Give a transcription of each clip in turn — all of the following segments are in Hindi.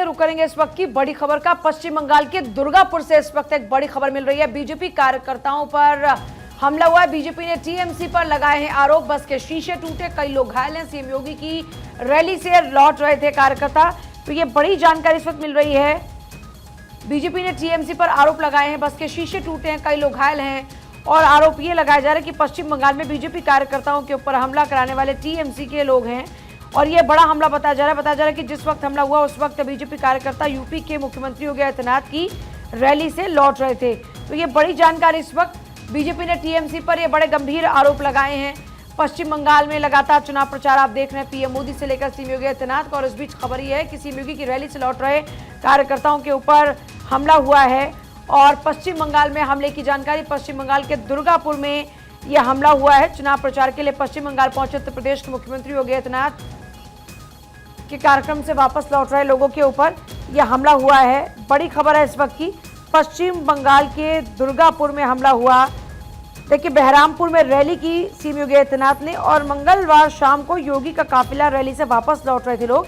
रुक करेंगे इस वक्त की बड़ी खबर का। पश्चिम बंगाल के दुर्गापुर से इस वक्त एक बड़ी खबर मिल रही है। बीजेपी कार्यकर्ताओं पर हमला हुआ है। बीजेपी ने टीएमसी पर लगाए हैं आरोप। बस के शीशे टूटे, कई लोग घायल हैं। सीएम योगी की रैली से लौट रहे थे कार्यकर्ता, तो ये बड़ी जानकारी इस वक्त मिल रही है। बीजेपी ने टीएमसी पर आरोप लगाए हैं, बस के शीशे टूटे हैं, कई लोग घायल हैं और आरोप ये लगाया जा रहा है कि पश्चिम बंगाल में बीजेपी कार्यकर्ताओं के ऊपर हमला कराने वाले टीएमसी के लोग हैं और ये बड़ा हमला बताया जा रहा है। कि जिस वक्त हमला हुआ उस वक्त बीजेपी कार्यकर्ता यूपी के मुख्यमंत्री योगी आदित्यनाथ की रैली से लौट रहे थे। तो ये बड़ी जानकारी इस वक्त। बीजेपी ने टीएमसी पर ये बड़े गंभीर आरोप लगाए हैं। पश्चिम बंगाल में लगातार चुनाव प्रचार आप देख रहे हैं, पीएम मोदी से लेकर सीएम योगी आदित्यनाथ का, और इस बीच खबर यह है कि सीएम योगी की रैली से लौट रहे कार्यकर्ताओं के ऊपर हमला हुआ है। और पश्चिम बंगाल में हमले की जानकारी, पश्चिम बंगाल के दुर्गापुर में यह हमला हुआ है। चुनाव प्रचार के लिए पश्चिम बंगाल पहुंचे उत्तर प्रदेश के मुख्यमंत्री योगी आदित्यनाथ के कार्यक्रम से वापस लौट रहे लोगों के ऊपर यह हमला हुआ है। बड़ी खबर है इस वक्त की। पश्चिम बंगाल के दुर्गापुर में हमला हुआ। देखिए, बहरामपुर में रैली की सीएम योगी आदित्यनाथ ने और मंगलवार शाम को योगी का काफिला रैली से वापस लौट रहे थे लोग।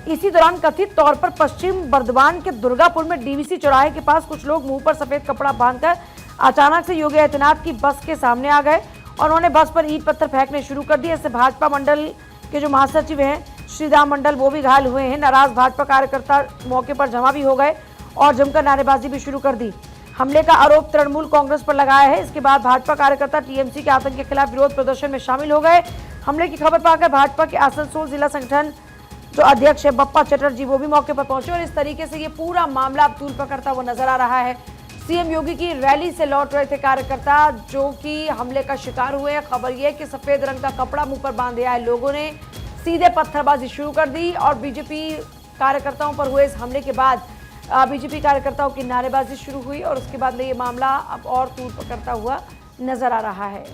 इसी दौरान कथित तौर पर पश्चिम बर्धमान के दुर्गापुर में डीवीसी चौराहे के पास कुछ लोग मुंह पर सफेद कपड़ा बांधकर अचानक से योगी आदित्यनाथ की बस के सामने आ गए और उन्होंने बस पर ईंट पत्थर फेंकने शुरू कर दिए। इससे भाजपा मंडल के जो महासचिव हैं श्रीराम मंडल, वो भी घायल हुए हैं। नाराज भाजपा कार्यकर्ता मौके पर जमा भी हो गए और जमकर नारेबाजी भी शुरू कर दी। हमले का आरोप तृणमूल कांग्रेस पर लगाया है। इसके बाद भाजपा कार्यकर्ता टीएमसी के आतंक के खिलाफ विरोध प्रदर्शन में शामिल हो गए। हमले की खबर पाकर भाजपा के आसनसोल जिला संगठन जो अध्यक्ष है बप्पा चटर्जी, वो भी मौके पर पहुंचे और इस तरीके से ये पूरा मामला अब तूल पकड़ता हुआ नजर आ रहा है। सीएम योगी की रैली से लौट रहे थे कार्यकर्ता जो कि हमले का शिकार हुए हैं। खबर यह कि सफेद रंग का कपड़ा मुंह पर बांधे आए लोगों ने सीधे पत्थरबाजी शुरू कर दी और बीजेपी कार्यकर्ताओं पर हुए इस हमले के बाद बीजेपी कार्यकर्ताओं की नारेबाजी शुरू हुई और उसके बाद ये मामला अब और तूल पकड़ता हुआ नजर आ रहा है।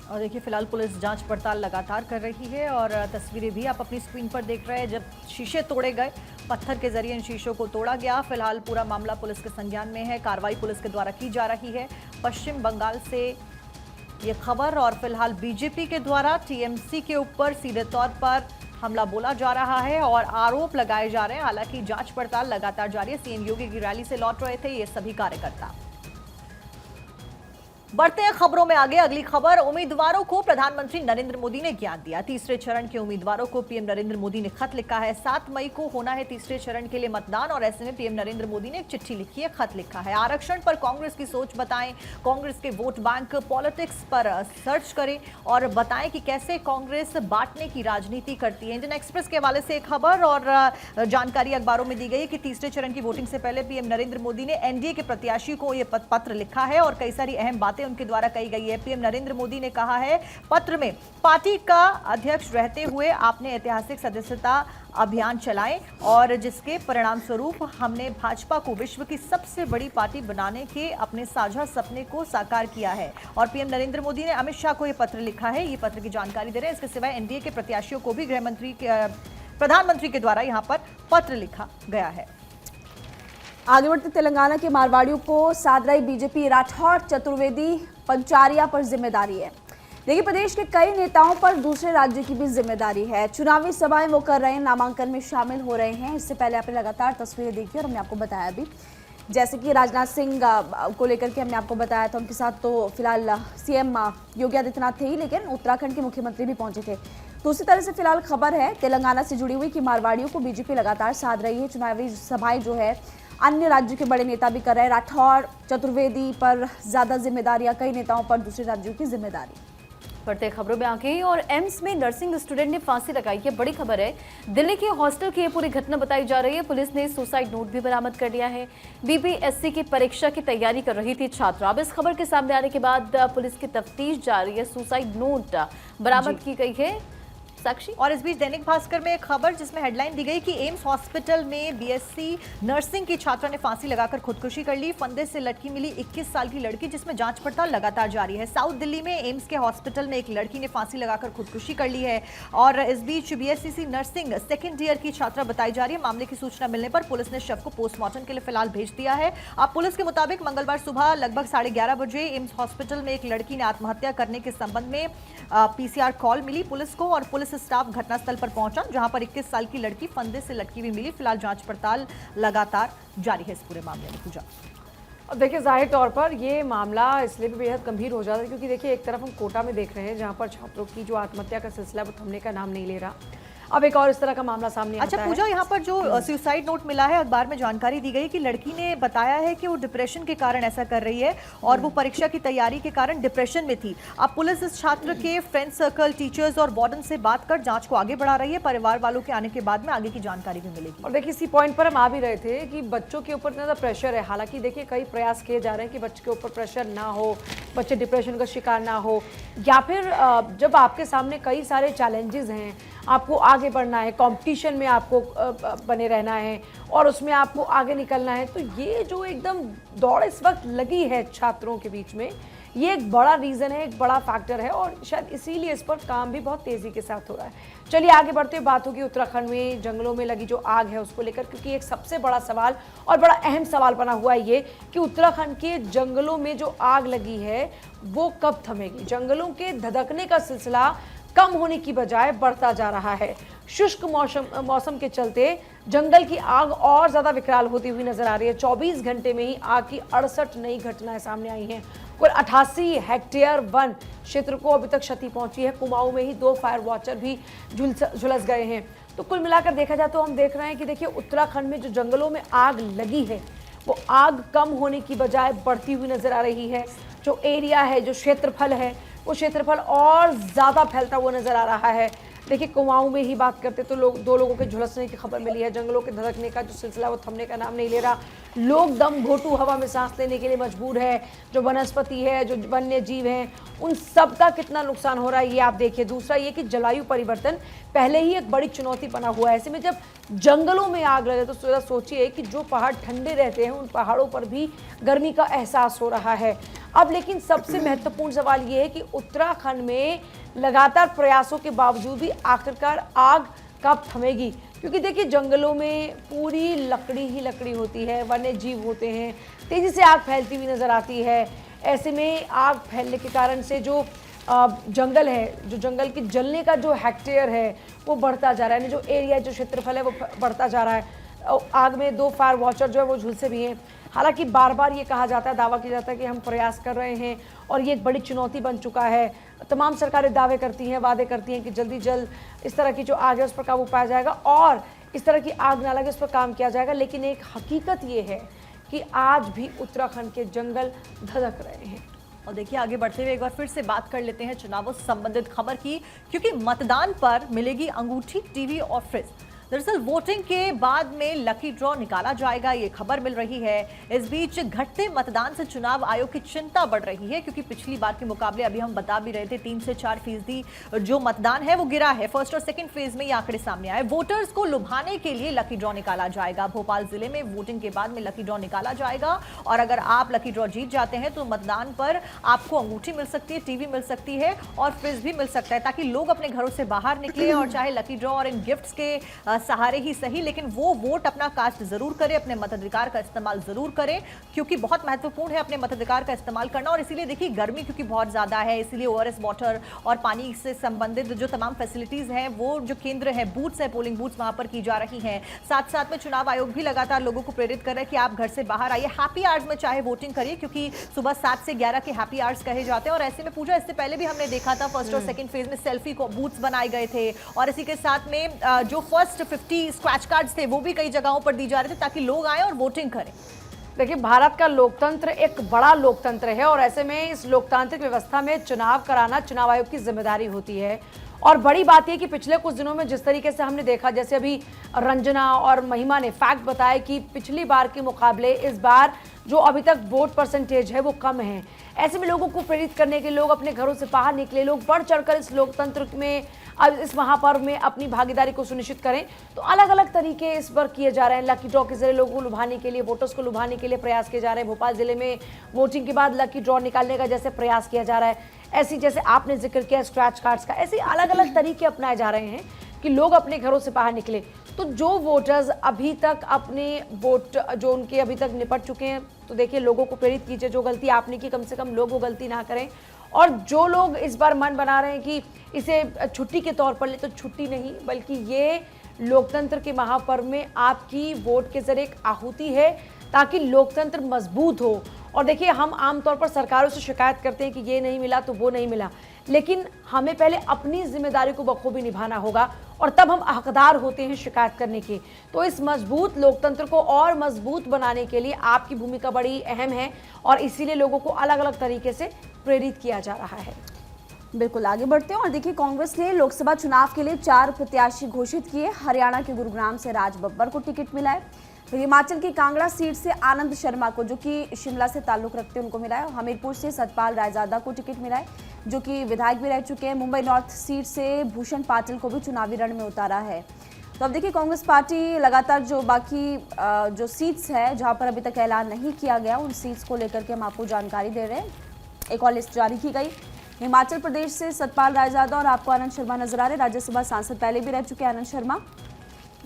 और देखिए, फिलहाल पुलिस जांच पड़ताल लगातार कर रही है और तस्वीरें भी आप अपनी स्क्रीन पर देख रहे हैं। जब शीशे तोड़े गए, पत्थर के जरिए इन शीशों को तोड़ा गया। फिलहाल पूरा मामला पुलिस के संज्ञान में है, कार्रवाई पुलिस के द्वारा की जा रही है। पश्चिम बंगाल से ये खबर और फिलहाल बीजेपी के द्वारा टीएमसी के ऊपर सीधे तौर पर हमला बोला जा रहा है और आरोप लगाए जा रहे हैं। हालांकि जांच पड़ताल लगातार जारी है। सीएम योगी की रैली से लौट रहे थे ये सभी कार्यकर्ता। बढ़ते हैं खबरों में आगे। अगली खबर, उम्मीदवारों को प्रधानमंत्री नरेंद्र मोदी ने ज्ञान दिया। तीसरे चरण के उम्मीदवारों को पीएम नरेंद्र मोदी ने खत लिखा है। 7 मई को होना है तीसरे चरण के लिए मतदान और ऐसे में पीएम नरेंद्र मोदी ने एक चिट्ठी लिखी है, खत लिखा है। आरक्षण पर कांग्रेस की सोच बताएं, कांग्रेस के वोट बैंक पॉलिटिक्स पर सर्च करें और बताएं कि कैसे कांग्रेस बांटने की राजनीति करती है। इंडियन एक्सप्रेस के हवाले से एक खबर और जानकारी अखबारों में दी गई कि तीसरे चरण की वोटिंग से पहले पीएम नरेंद्र मोदी ने एनडीए के प्रत्याशी को यह पत्र लिखा है और कई सारी अहम बातें उनके द्वारा कही गई है। पीएम नरेंद्र मोदी ने कहा है पत्र में, पार्टी का अध्यक्ष रहते हुए आपने ऐतिहासिक सदस्यता अभियान चलाए और जिसके परिणाम स्वरूप हमने भाजपा को विश्व की सबसे बड़ी पार्टी बनाने के अपने साझा सपने को साकार किया है। और पीएम नरेंद्र मोदी ने अमित शाह को यह पत्र लिखा है। ये पत्र की जानकारी दे रहे हैं। इसके सिवाय एनडीए के प्रत्याशियों को भी प्रधानमंत्री के द्वारा यहां पर पत्र लिखा गया है। आगे बढ़ते, तेलंगाना के मारवाड़ियों को साध रही बीजेपी, राठौर, चतुर्वेदी, पंचारिया पर जिम्मेदारी है। देखिए, प्रदेश के कई नेताओं पर दूसरे राज्य की भी जिम्मेदारी है। चुनावी सभाएं वो कर रहे हैं, नामांकन में शामिल हो रहे हैं। इससे पहले आपने लगातार तस्वीरें देखी और हमने आपको बताया भी, जैसे कि राजनाथ सिंह को लेकर के हमने आपको बताया था। उनके साथ तो फिलहाल सीएम योगी आदित्यनाथ थे ही, लेकिन उत्तराखंड के मुख्यमंत्री भी पहुंचे थे। दूसरी तरह से फिलहाल खबर है तेलंगाना से जुड़ी हुई कि मारवाड़ियों को बीजेपी लगातार साध रही है। चुनावी सभाएं जो है अन्य राज्यों के बड़े नेता भी कर रहे हैं। राठौर, चतुर्वेदी पर ज्यादा जिम्मेदारियां, कई नेताओं पर दूसरे राज्यों की जिम्मेदारी। बढ़ते खबरों में आगे, और एम्स में नर्सिंग स्टूडेंट ने फांसी लगाई है। बड़ी खबर है। दिल्ली के हॉस्टल की ये पूरी घटना बताई जा रही है। पुलिस ने सुसाइड नोट भी बरामद कर लिया है। बीपीएससी की परीक्षा की तैयारी कर रही थी छात्रा। अब इस खबर के सामने आने के बाद पुलिस की तफ्तीश जारी है। सुसाइड नोट बरामद की गई है। साक्षी, और इस बीच दैनिक भास्कर में एक खबर जिसमें हेडलाइन दी गई कि एम्स हॉस्पिटल में बीएससी नर्सिंग की छात्रा ने फांसी लगाकर खुदकुशी कर ली। फंदे से लटकी मिली 21 साल की लड़की, जिसमें जांच पड़ताल लगातार जारी है। साउथ दिल्ली में एम्स के हॉस्पिटल में एक लड़की ने फांसी लगाकर खुदकुशी कर ली है। और इस बीच बीएससी नर्सिंग सेकेंड ईयर की छात्रा बताई जा रही है। मामले की सूचना मिलने पर पुलिस ने शव को पोस्टमार्टम के लिए फिलहाल भेज दिया है। अब पुलिस के मुताबिक मंगलवार सुबह लगभग 11:30 बजे एम्स हॉस्पिटल में एक लड़की ने आत्महत्या करने के संबंध में पीसीआर कॉल मिली पुलिस को और पुलिस पुलिस स्टाफ घटनास्थल पर पहुंचा, जहां पर 21 साल की लड़की फंदे से लटकी हुई मिली। फिलहाल जांच पड़ताल लगातार जारी है इस पूरे मामले में। पूजा, अब देखिए जाहिर तौर पर ये मामला इसलिए भी बेहद गंभीर हो जाता है क्योंकि देखिए एक तरफ हम कोटा में देख रहे हैं जहां पर छात्रों की जो आत्महत्या का सिलसिला वो थमने का नाम नहीं ले रहा। अब एक और इस तरह का मामला सामने आता अच्छा है। पूजा, यहाँ पर जो सुसाइड नोट मिला है, अखबार में जानकारी दी गई कि लड़की ने बताया है कि वो डिप्रेशन के कारण ऐसा कर रही है और वो परीक्षा की तैयारी के कारण डिप्रेशन में थी। अब पुलिस इस छात्र के फ्रेंड सर्कल, टीचर्स और वार्डन से बात कर जांच को आगे बढ़ा रही है। परिवार वालों के आने के बाद में आगे की जानकारी भी मिलेगी। और देखिए इसी पॉइंट पर हम आ भी रहे थे कि बच्चों के ऊपर इतना ज़्यादा प्रेशर है। हालांकि देखिए कई प्रयास किए जा रहे हैं कि बच्चे के ऊपर प्रेशर ना हो, बच्चे डिप्रेशन का शिकार ना हो, या फिर जब आपके सामने कई सारे चैलेंजेस हैं, आपको आगे बढ़ना है, कंपटीशन में आपको बने रहना है और उसमें आपको आगे निकलना है, तो ये जो एकदम दौड़ इस वक्त लगी है छात्रों के बीच में, ये एक बड़ा रीज़न है, एक बड़ा फैक्टर है और शायद इसीलिए इस पर काम भी बहुत तेज़ी के साथ हो रहा है। चलिए आगे बढ़ते हुए बात होगी उत्तराखंड में जंगलों में लगी जो आग है उसको लेकर, क्योंकि एक सबसे बड़ा सवाल और बड़ा अहम सवाल बना हुआ है ये कि उत्तराखंड के जंगलों में जो आग लगी है वो कब थमेगी। जंगलों के धधकने का सिलसिला कम होने की बजाय बढ़ता जा रहा है। शुष्क मौसम के चलते जंगल की आग और ज़्यादा विकराल होती हुई नजर आ रही है। 24 घंटे में ही आग की 68 नई घटनाएं सामने आई हैं। कुल 88 हेक्टेयर वन क्षेत्र को अभी तक क्षति पहुंची है। कुमाऊं में ही 2 फायर वॉचर भी झुलस गए हैं। तो कुल मिलाकर देखा जाए तो हम देख रहे हैं कि देखिए उत्तराखंड में जो जंगलों में आग लगी है वो आग कम होने की बजाय बढ़ती हुई नजर आ रही है। जो एरिया है, जो क्षेत्रफल है, वो क्षेत्रफल और ज़्यादा फैलता हुआ नजर आ रहा है। देखिए कुमाऊं में ही बात करते तो 2 लोगों के झुलसने की खबर मिली है। जंगलों के धधकने का जो सिलसिला वो थमने का नाम नहीं ले रहा। लोग दम घोंटू हवा में सांस लेने के लिए मजबूर है। जो वनस्पति है, जो वन्य जीव हैं, उन सब का कितना नुकसान हो रहा है ये आप देखिए। दूसरा ये कि जलवायु परिवर्तन पहले ही एक बड़ी चुनौती बना हुआ है। ऐसे में जब जंगलों में आग लगे तो सोचिए कि जो पहाड़ ठंडे रहते हैं उन पहाड़ों पर भी गर्मी का एहसास हो रहा है। अब लेकिन सबसे महत्वपूर्ण सवाल ये है कि उत्तराखंड में लगातार प्रयासों के बावजूद भी आखिरकार आग कब थमेगी, क्योंकि देखिए जंगलों में पूरी लकड़ी ही लकड़ी होती है, वन्य जीव होते हैं, तेजी से आग फैलती हुई नजर आती है। ऐसे में आग फैलने के कारण से जो जंगल है, जो जंगल के जलने का जो हेक्टेयर है वो बढ़ता जा रहा है, जो एरिया, जो क्षेत्रफल है वो बढ़ता जा रहा है। आग में 2 फायर वॉचर जो है वो झुलसे भी हैं। हालांकि बार बार ये कहा जाता है, दावा किया जाता है कि हम प्रयास कर रहे हैं और ये एक बड़ी चुनौती बन चुका है। तमाम सरकारें दावे करती हैं, वादे करती हैं कि जल्दी जल्द इस तरह की जो आग है उस पर काबू पाया जाएगा और इस तरह की आग ना लगे उस पर काम किया जाएगा। लेकिन एक हकीकत ये है कि आज भी उत्तराखंड के जंगल धधक रहे हैं। और देखिए आगे बढ़ते हुए एक बार फिर से बात कर लेते हैं चुनावों से संबंधित खबर की, क्योंकि मतदान पर मिलेगी अंगूठी, टीवी और फ्रिज। दरअसल वोटिंग के बाद में लकी ड्रॉ निकाला जाएगा, ये खबर मिल रही है। इस बीच घटते मतदान से चुनाव आयोग की चिंता बढ़ रही है, क्योंकि पिछली बार के मुकाबले अभी हम बता भी रहे थे 3 से 4% जो मतदान है वो गिरा है। फर्स्ट और सेकंड फेज में ये आंकड़े सामने आए। वोटर्स को लुभाने के लिए लकी ड्रॉ निकाला जाएगा। भोपाल जिले में वोटिंग के बाद में लकी ड्रॉ निकाला जाएगा और अगर आप लकी ड्रॉ जीत जाते हैं तो मतदान पर आपको अंगूठी मिल सकती है, टीवी मिल सकती है और फ्रिज भी मिल सकता है, ताकि लोग अपने घरों से बाहर निकले और चाहे लकी ड्रॉ और इन गिफ्ट्स के सहारे ही सही, लेकिन वो वोट अपना कास्ट जरूर करें, अपने मताधिकार का इस्तेमाल जरूर करें, क्योंकि बहुत महत्वपूर्ण है अपने मताधिकार का इस्तेमाल करना। और इसीलिए देखिए गर्मी क्योंकि बहुत ज्यादा है, इसीलिए ओआरएस वाटर और पानी से संबंधित जो तमाम फैसिलिटीज हैं, वो जो केंद्र है, बूथ्स है, पोलिंग बूथ्स वहां पर की जा रही हैं। साथ साथ में चुनाव आयोग भी लगातार लोगों को प्रेरित कर रहा है कि आप घर से बाहर आइए, हैप्पी आवर्स में चाहे वोटिंग करिए, क्योंकि सुबह 7 से 11 के हैप्पी आवर्स कहे जाते हैं। और ऐसे में पूजा, इससे पहले भी हमने देखा था फर्स्ट और सेकंड फेज में सेल्फी को बूथ्स बनाए गए थे और इसी के साथ में जो फर्स्ट 50 स्क्रैच कार्ड्स थे वो भी कई जगहों पर दी जा रहे थे ताकि लोग आए और वोटिंग करें। देखिए भारत का लोकतंत्र एक बड़ा लोकतंत्र है और ऐसे में इस लोकतांत्रिक व्यवस्था में चुनाव कराना चुनाव आयोग की जिम्मेदारी होती है। और बड़ी बात यह कि पिछले कुछ दिनों में जिस तरीके से हमने देखा, जैसे अभी रंजना और महिमा ने फैक्ट बताया कि पिछली बार के मुकाबले इस बार जो अभी तक वोट परसेंटेज है वो कम है। ऐसे में लोगों को प्रेरित करने के लिए लोग अपने घरों से बाहर निकले, लोग बढ़ चढ़कर इस लोकतंत्र में, इस महापर्व में अपनी भागीदारी को सुनिश्चित करें। तो अलग अलग तरीके इस बार किए जा रहे हैं। लकी ड्रॉ के जरिए लोगों को लुभाने के लिए, वोटर्स को लुभाने के लिए प्रयास किए जा रहे हैं। भोपाल जिले में वोटिंग के बाद लकी ड्रॉ निकालने का जैसे प्रयास किया जा रहा है, ऐसी जैसे आपने जिक्र किया स्क्रैच कार्ड्स का, ऐसे अलग अलग तरीके अपनाए जा रहे हैं कि लोग अपने घरों से बाहर निकले। तो जो वोटर्स अभी तक अपने वोट जो उनके अभी तक निपट चुके हैं, तो देखिए लोगों को प्रेरित कीजिए, जो गलती आपने की कम से कम लोग वो गलती ना करें। और जो लोग इस बार मन बना रहे हैं कि इसे छुट्टी के तौर पर ले, तो छुट्टी नहीं बल्कि ये लोकतंत्र के महापर्व में आपकी वोट के जरिए एक आहुति है ताकि लोकतंत्र मजबूत हो। और देखिए, हम आमतौर पर सरकारों से शिकायत करते हैं कि ये नहीं मिला तो वो नहीं मिला, लेकिन हमें पहले अपनी जिम्मेदारी को बखूबी निभाना होगा और तब हम हकदार होते हैं शिकायत करने के। तो इस मजबूत लोकतंत्र को और मजबूत बनाने के लिए आपकी भूमिका बड़ी अहम है और इसीलिए लोगों को अलग अलग तरीके से प्रेरित किया जा रहा है। बिल्कुल, आगे बढ़ते हैं और देखिए, कांग्रेस ने लोकसभा चुनाव के लिए 4 प्रत्याशी घोषित किए। हरियाणा के गुरुग्राम से राज बब्बर को टिकट मिला है। तो हिमाचल की कांगड़ा सीट से आनंद शर्मा को, जो कि शिमला से ताल्लुक रखते हैं, उनको मिला है। हमीरपुर से सतपाल रायजादा को टिकट मिला है, जो कि विधायक भी रह चुके हैं। मुंबई नॉर्थ सीट से भूषण पाटिल को भी चुनावी रण में उतारा है। तो अब देखिए, कांग्रेस पार्टी लगातार जो बाकी जो सीट्स है जहां पर अभी तक ऐलान नहीं किया गया, उन सीट्स को लेकर के हम आपको जानकारी दे रहे हैं। एक और लिस्ट जारी की गई। हिमाचल प्रदेश से सतपाल रायजादा और आपको आनंद शर्मा नजर आ रहे। राज्यसभा सांसद पहले भी रह चुके हैं आनंद शर्मा,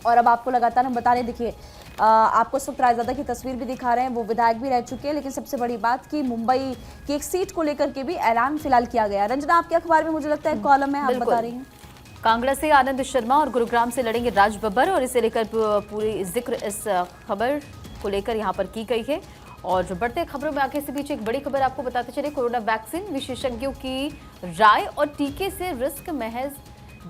और अब आपको लगातार हम बता रहे हैं। देखिए, आपको इस वक्त रायजादा की तस्वीर भी दिखा रहे हैं, वो विधायक भी रह चुके हैं। लेकिन सबसे बड़ी बात कि मुंबई की एक सीट को लेकर के भी ऐलान फिलहाल किया गया। रंजना, आपके अखबार में मुझे लगता है कॉलम है, आप बता रही हैं। कांगड़ा से आनंद शर्मा और गुरुग्राम से लड़ेंगे राज बब्बर, और इसे लेकर पूरी जिक्र इस खबर को लेकर यहाँ पर की गई है। और जो बढ़ते खबरों में आगे से बीच एक बड़ी खबर आपको बताते चले। कोरोना वैक्सीन, विशेषज्ञों की राय और टीके से रिस्क महज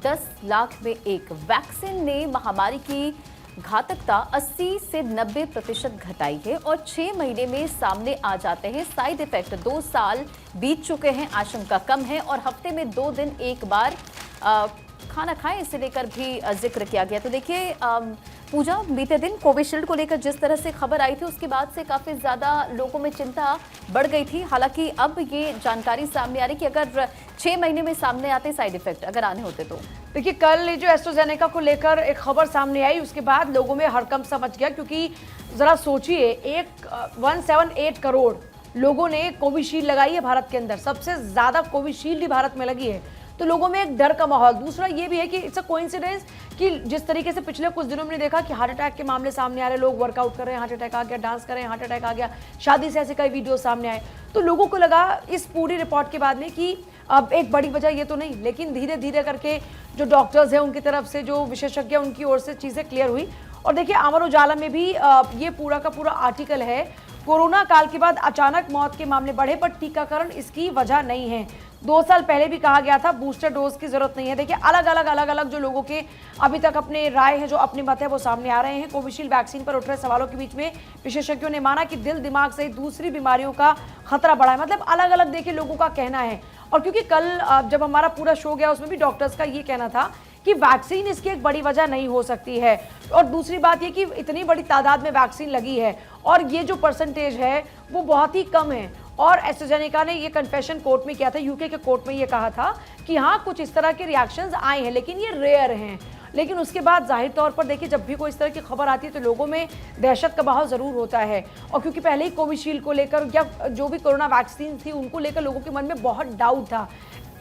10 लाख में एक। वैक्सीन ने महामारी की घातकता 80 से 90% घटाई है और 6 महीने में सामने आ जाते हैं साइड इफेक्ट। 2 साल बीत चुके हैं, आशंका कम है और हफ्ते में 2 दिन एक बार खाना खाएं, इसे लेकर भी जिक्र किया गया। तो देखिए पूजा, बीते दिन कोविशील्ड को लेकर जिस तरह से खबर आई थी, उसके बाद से काफ़ी ज़्यादा लोगों में चिंता बढ़ गई थी। हालांकि अब ये जानकारी सामने आ रही कि अगर 6 महीने में सामने आते साइड इफेक्ट अगर आने होते तो। देखिए, कल जो एस्ट्राजेनेका को लेकर एक खबर सामने आई, उसके बाद लोगों में हड़कंप सा मच गया, क्योंकि ज़रा सोचिए, 178 करोड़ लोगों ने कोविशील्ड लगाई है भारत के अंदर। सबसे ज़्यादा कोविशील्ड ही भारत में लगी है, तो लोगों में एक डर का माहौल। दूसरा ये भी है कि इट्स अ कोइंसिडेंस कि जिस तरीके से पिछले कुछ दिनों में देखा कि हार्ट अटैक के मामले सामने आ रहे, लोग वर्कआउट कर रहे हैं, हार्ट अटैक आ गया, डांस कर रहे हैं, हार्ट अटैक आ गया, शादी से ऐसे कई वीडियो सामने आए, तो लोगों को लगा इस पूरी रिपोर्ट के बाद में कि अब एक बड़ी वजह ये तो नहीं, लेकिन धीरे धीरे करके जो डॉक्टर्स हैं उनकी तरफ से, जो विशेषज्ञ उनकी ओर से चीज़ें क्लियर हुई। और देखिए, अमर उजाला में भी ये पूरा का पूरा आर्टिकल है, कोरोना काल के बाद अचानक मौत के मामले बढ़े पर टीकाकरण इसकी वजह नहीं है। 2 साल पहले भी कहा गया था बूस्टर डोज की जरूरत नहीं है। देखिए, अलग अलग जो लोगों के अभी तक अपने राय है, जो अपने मत है, वो सामने आ रहे हैं। कोविशील्ड वैक्सीन पर उठ रहे सवालों के बीच में विशेषज्ञों ने माना कि दिल दिमाग सहित दूसरी बीमारियों का खतरा बढ़ा है। मतलब अलग अलग देखिए लोगों का कहना है। और क्योंकि कल जब हमारा पूरा शो गया, उसमें भी डॉक्टर्स का ये कहना था कि वैक्सीन इसकी एक बड़ी वजह नहीं हो सकती है। और दूसरी बात ये कि इतनी बड़ी तादाद में वैक्सीन लगी है और ये जो परसेंटेज है वो बहुत ही कम है। और एस्ट्राजेनेका ने ये कन्फेशन कोर्ट में किया था, यूके के कोर्ट में ये कहा था कि हाँ, कुछ इस तरह के रिएक्शंस आए हैं, लेकिन ये रेयर हैं। लेकिन उसके बाद जाहिर तौर पर देखिए, जब भी कोई इस तरह की खबर आती है तो लोगों में दहशत का माहौल ज़रूर होता है। और क्योंकि पहले ही कोविशील्ड को लेकर या जो भी कोरोना वैक्सीन थी उनको लेकर लोगों के मन में बहुत डाउट था।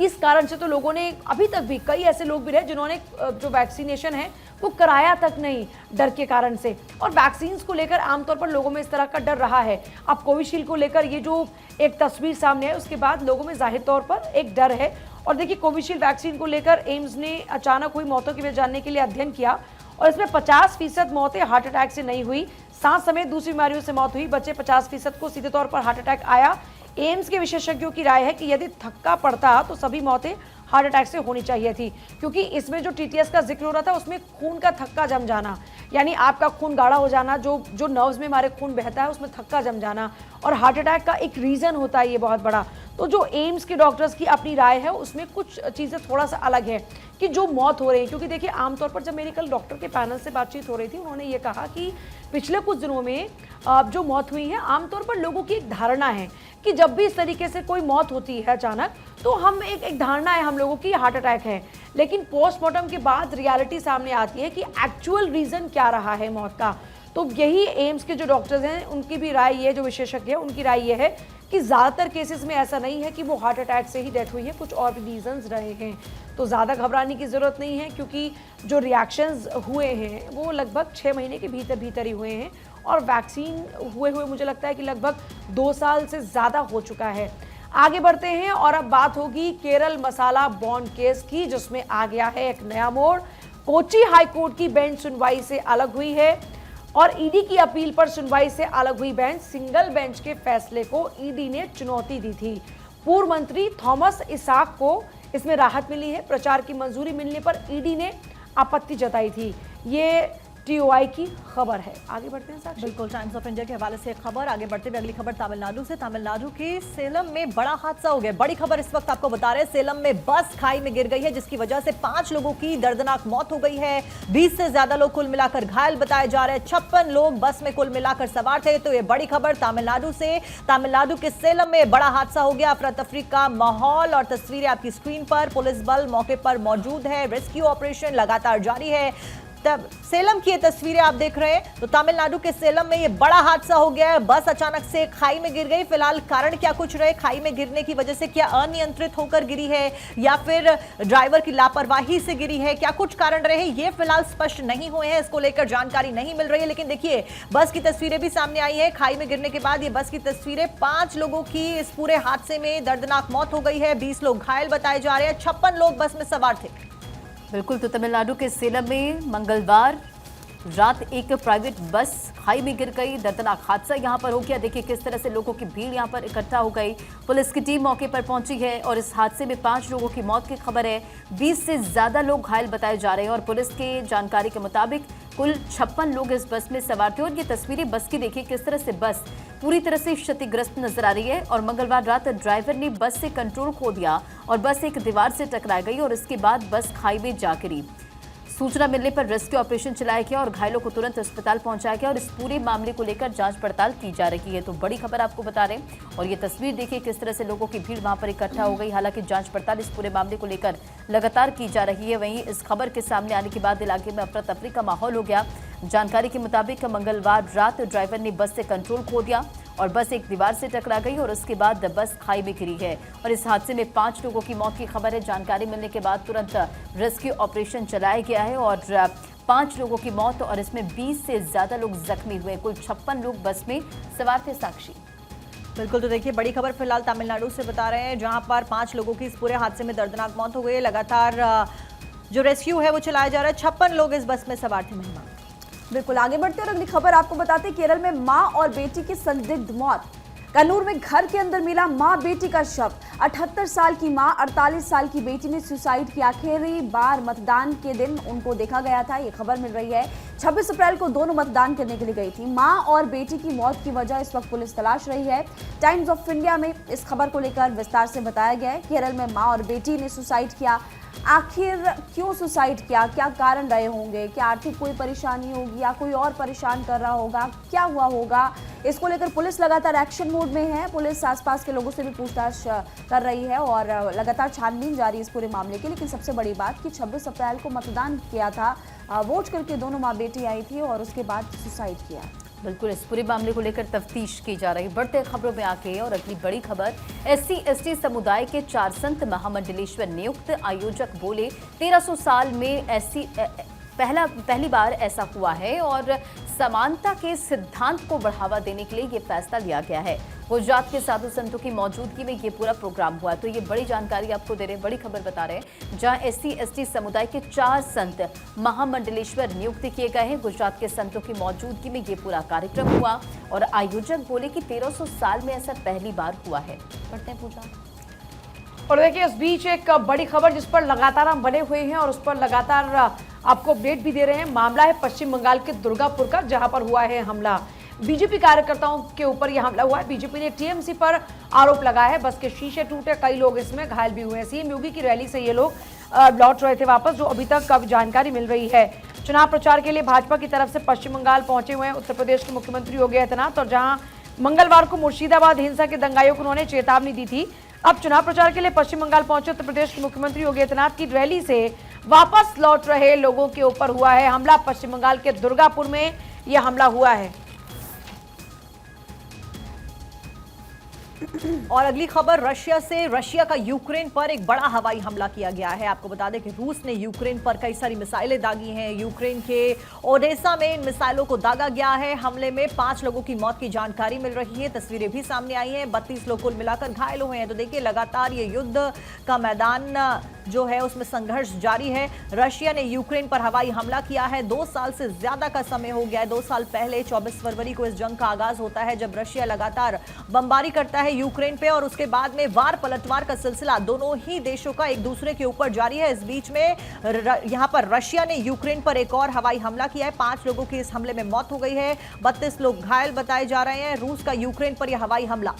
इस कारण से तो लोगों ने, अभी तक भी कई ऐसे लोग भी रहे जिन्होंने जो वैक्सीनेशन है वो कराया तक नहीं, डर के कारण से। और वैक्सीन्स को लेकर आमतौर पर लोगों में इस तरह का डर रहा है। अब कोविशील्ड को लेकर ये जो एक तस्वीर सामने है, उसके बाद लोगों में जाहिर तौर पर एक डर है। और देखिए, कोविशील्ड वैक्सीन को लेकर एम्स ने अचानक हुई मौतों की वजह जानने के लिए अध्ययन किया और इसमें 50% मौतें हार्ट अटैक से नहीं हुई, सांस समेत दूसरी बीमारियों से मौत हुई। बचे 50% को सीधे तौर पर हार्ट अटैक आया। एम्स के विशेषज्ञों की राय है कि यदि थक्का पड़ता तो सभी मौतें हार्ट अटैक से होनी चाहिए थी, क्योंकि इसमें जो टीटीएस का जिक्र हो रहा था उसमें खून का थक्का जम जाना, यानी आपका खून गाढ़ा हो जाना, जो नर्व्स में हमारे खून बहता है उसमें थक्का जम जाना, और हार्ट अटैक का एक रीज़न होता है ये बहुत बड़ा। तो जो एम्स के डॉक्टर्स की अपनी राय है उसमें कुछ चीज़ें थोड़ा सा अलग है कि जो मौत हो रही है, क्योंकि देखिए आमतौर पर जब मेरी कल डॉक्टर के पैनल से बातचीत हो रही थी, उन्होंने ये कहा कि पिछले कुछ दिनों में जो मौत हुई है, आमतौर पर लोगों की एक धारणा है कि जब भी इस तरीके से कोई मौत होती है अचानक, तो हम एक धारणा है हम लोगों की हार्ट अटैक है। लेकिन पोस्टमार्टम के बाद रियलिटी सामने आती है कि एक्चुअल रीज़न क्या रहा है मौत का। तो यही एम्स के जो डॉक्टर्स हैं उनकी भी राय ये, जो विशेषज्ञ हैं उनकी राय ये है कि ज़्यादातर केसेस में ऐसा नहीं है कि वो हार्ट अटैक से ही डेथ हुई है, कुछ और भी रीजंस रहे हैं। तो ज़्यादा घबराने की ज़रूरत नहीं है, क्योंकि जो रिएक्शंस हुए हैं वो लगभग 6 महीने के भीतर ही हुए हैं, और वैक्सीन हुए मुझे लगता है कि लगभग 2 साल से ज़्यादा हो चुका है। आगे बढ़ते हैं और अब बात होगी केरल मसाला बॉन्ड केस की, जिसमें आ गया है एक नया मोड़। कोची हाईकोर्ट की बेंच सुनवाई से अलग हुई है और ईडी की अपील पर सुनवाई से अलग हुई बेंच। सिंगल बेंच के फैसले को ईडी ने चुनौती दी थी। पूर्व मंत्री थॉमस इसाक को इसमें राहत मिली है। प्रचार की मंजूरी मिलने पर ईडी ने आपत्ति जताई थी। ये टीओआई की खबर है। आगे बढ़ते हैं साक्षी। बिल्कुल, टाइम्स ऑफ इंडिया के हवाले से एक खबर। आगे बढ़ते हुए अगली खबर तमिलनाडु से। तमिलनाडु के सेलम में बड़ा हादसा हो गया। बड़ी खबर इस वक्त आपको बता रहे हैं, सेलम में बस खाई में गिर गई है, जिसकी वजह से 5 लोगों की दर्दनाक मौत हो गई है। 20 से ज्यादा लोग कुल मिलाकर घायल बताए जा रहे हैं। 56 लोग बस में कुल मिलाकर सवार थे। तो ये बड़ी खबर तमिलनाडु से। तमिलनाडु के सेलम में बड़ा हादसा हो गया। अफरा तफरी का माहौल और तस्वीरें आपकी स्क्रीन पर। पुलिस बल मौके पर मौजूद है। रेस्क्यू ऑपरेशन लगातार जारी है। तब सेलम की ये तस्वीरें आप देख रहे हैं। तो तमिलनाडु के सेलम में ये बड़ा हादसा हो गया है। बस अचानक से खाई में गिर गई। फिलहाल कारण क्या कुछ रहे, खाई में गिरने की वजह से क्या अनियंत्रित होकर गिरी है या फिर ड्राइवर की लापरवाही से गिरी है, क्या कुछ कारण रहे, ये फिलहाल स्पष्ट नहीं हुए हैं। इसको लेकर जानकारी नहीं मिल रही है। लेकिन देखिए, बस की तस्वीरें भी सामने आई है। खाई में गिरने के बाद ये बस की तस्वीरें। 5 लोगों की इस पूरे हादसे में दर्दनाक मौत हो गई है। 20 लोग घायल बताए जा रहे हैं। 56 लोग बस में सवार थे। बिल्कुल, तो तमिलनाडु के सेलम में मंगलवार रात एक प्राइवेट बस खाई में गिर गई। दर्दनाक हादसा यहां पर हो गया। देखिए किस तरह से लोगों की भीड़ यहां पर इकट्ठा हो गई। पुलिस की टीम मौके पर पहुंची है और इस हादसे में 5 लोगों की मौत की खबर है। 20 से ज्यादा लोग घायल बताए जा रहे हैं और पुलिस के जानकारी के मुताबिक कुल 56 लोग इस बस में सवार थे। और ये तस्वीरें बस की देखिए किस तरह से बस पूरी तरह से क्षतिग्रस्त नजर आ रही है। और मंगलवार रात ड्राइवर ने बस से कंट्रोल खो दिया और बस एक दीवार से टकरा गई और इसके बाद बस खाई में जा गिरी। सूचना मिलने पर रेस्क्यू ऑपरेशन चलाया गया और घायलों को तुरंत अस्पताल पहुंचाया गया और इस पूरे मामले को लेकर जांच पड़ताल की जा रही है। तो बड़ी खबर आपको बता रहे हैं और ये तस्वीर देखिए किस तरह से लोगों की भीड़ वहां पर इकट्ठा हो गई। हालांकि जांच पड़ताल इस पूरे मामले को लेकर लगातार की जा रही है। वहीं इस खबर के सामने आने के बाद इलाके में अफरा तफरी का माहौल हो गया। जानकारी के मुताबिक मंगलवार रात ड्राइवर ने बस से कंट्रोल खो दिया और बस एक दीवार से टकरा गई और उसके बाद बस खाई में गिरी है और इस हादसे में 5 लोगों की मौत की खबर है। जानकारी मिलने के बाद तुरंत रेस्क्यू ऑपरेशन चलाया गया है और 5 लोगों की मौत और इसमें 20 से ज्यादा लोग जख्मी हुए। कुल 56 लोग बस में सवार थे। साक्षी। बिल्कुल, तो देखिए बड़ी खबर फिलहाल तमिलनाडु से बता रहे हैं, जहां पर 5 लोगों की इस पूरे हादसे में दर्दनाक मौत हो गई है। लगातार जो रेस्क्यू है वो चलाया जा रहा है। 56 लोग इस बस में सवार थे। मेहमान बिल्कुल, आगे बढ़ते हैं और अगली खबर आपको बताते हैं, केरल में मां और बेटी की संदिग्ध मौत। कन्नूर में घर के अंदर मिला मां बेटी का शव। 78 साल की मां 48 साल की बेटी ने सुसाइड किया। आखिरी बार मतदान के दिन उनको देखा गया था। ये खबर मिल रही है। 26 अप्रैल को दोनों मतदान करने के लिए गई थी। मां और बेटी की मौत की वजह इस वक्त पुलिस तलाश रही है। टाइम्स ऑफ इंडिया में इस खबर को लेकर विस्तार से बताया गया है। केरल में मां और बेटी ने सुसाइड किया। आखिर क्यों सुसाइड किया, क्या कारण रहे होंगे, क्या आर्थिक कोई परेशानी होगी या कोई और परेशान कर रहा होगा, क्या हुआ होगा, इसको लेकर पुलिस लगातार एक्शन मोड में है। पुलिस आसपास के लोगों से भी पूछताछ कर रही है और लगातार छानबीन जारी है इस पूरे मामले की। लेकिन सबसे बड़ी बात कि 26 अप्रैल को मतदान किया था, वोट करके दोनों माँ बेटी आई थी और उसके बाद सुसाइड किया। बिल्कुल, इस पूरे मामले को लेकर तफ्तीश की जा रही। बढ़ते खबरों में आके और अगली बड़ी खबर, SC/ST समुदाय के 4 संत महामंडलेश्वर नियुक्त। आयोजक बोले 1300 साल में पहली बार ऐसा हुआ है और समानता के सिद्धांत को बढ़ावा देने के लिए ये फैसला लिया गया है। गुजरात के साधु संतों की मौजूदगी में ये पूरा प्रोग्राम हुआ। तो ये बड़ी जानकारी आपको दे रहे हैं, बड़ी खबर बता रहे हैं, जहां SC/ST समुदाय के 4 संत महामंडलेश्वर नियुक्त किए गए हैं। गुजरात के संतों की मौजूदगी में ये पूरा कार्यक्रम हुआ और आयोजक बोले कि 1300 साल में ऐसा पहली बार हुआ है। पढ़ते हैं पूजा। और देखिए इस बीच एक बड़ी खबर जिस पर लगातार हम बने हुए हैं और उस पर लगातार आपको अपडेट भी दे रहे हैं। मामला है पश्चिम बंगाल के दुर्गापुर का, जहां पर हुआ है हमला। बीजेपी कार्यकर्ताओं के ऊपर यह हमला हुआ है। बीजेपी ने टीएमसी पर आरोप लगाया है। बस के शीशे टूटे, कई लोग इसमें घायल भी हुए हैं। सीएम योगी की रैली से ये लोग लौट रहे थे वापस, जो अभी तक जानकारी मिल रही है। चुनाव प्रचार के लिए भाजपा की तरफ से पश्चिम बंगाल पहुंचे हुए हैं उत्तर प्रदेश के मुख्यमंत्री योगी आदित्यनाथ, और जहां मंगलवार को मुर्शिदाबाद हिंसा के दंगाइयों को उन्होंने चेतावनी दी थी। अब चुनाव प्रचार के लिए पश्चिम बंगाल पहुंचे उत्तर प्रदेश के मुख्यमंत्री योगी आदित्यनाथ की रैली से वापस लौट रहे लोगों के ऊपर हुआ है हमला। पश्चिम बंगाल के दुर्गापुर में यह हमला हुआ है। और अगली खबर रशिया से। रशिया का यूक्रेन पर एक बड़ा हवाई हमला किया गया है। आपको बता दें कि रूस ने यूक्रेन पर कई सारी मिसाइलें दागी हैं। यूक्रेन के ओडेसा में इन मिसाइलों को दागा गया है। हमले में 5 लोगों की मौत की जानकारी मिल रही है। तस्वीरें भी सामने आई हैं। 32 लोग कुल मिलाकर घायल हुए हैं। तो देखिए, लगातार ये युद्ध का मैदान जो है उसमें संघर्ष जारी है। रशिया ने यूक्रेन पर हवाई हमला किया है। 2 साल से ज्यादा का समय हो गया है। 2 साल पहले 24 फरवरी को इस जंग का आगाज होता है, जब रशिया लगातार बमबारी करता है यूक्रेन पे, और उसके बाद में वार पलटवार का सिलसिला दोनों ही देशों का एक दूसरे के ऊपर जारी है। इस बीच में यहां पर रशिया ने यूक्रेन पर एक और हवाई हमला किया है। 5 लोगों की इस हमले में मौत हो गई है। 32 लोग घायल बताए जा रहे हैं। रूस का यूक्रेन पर यह हवाई हमला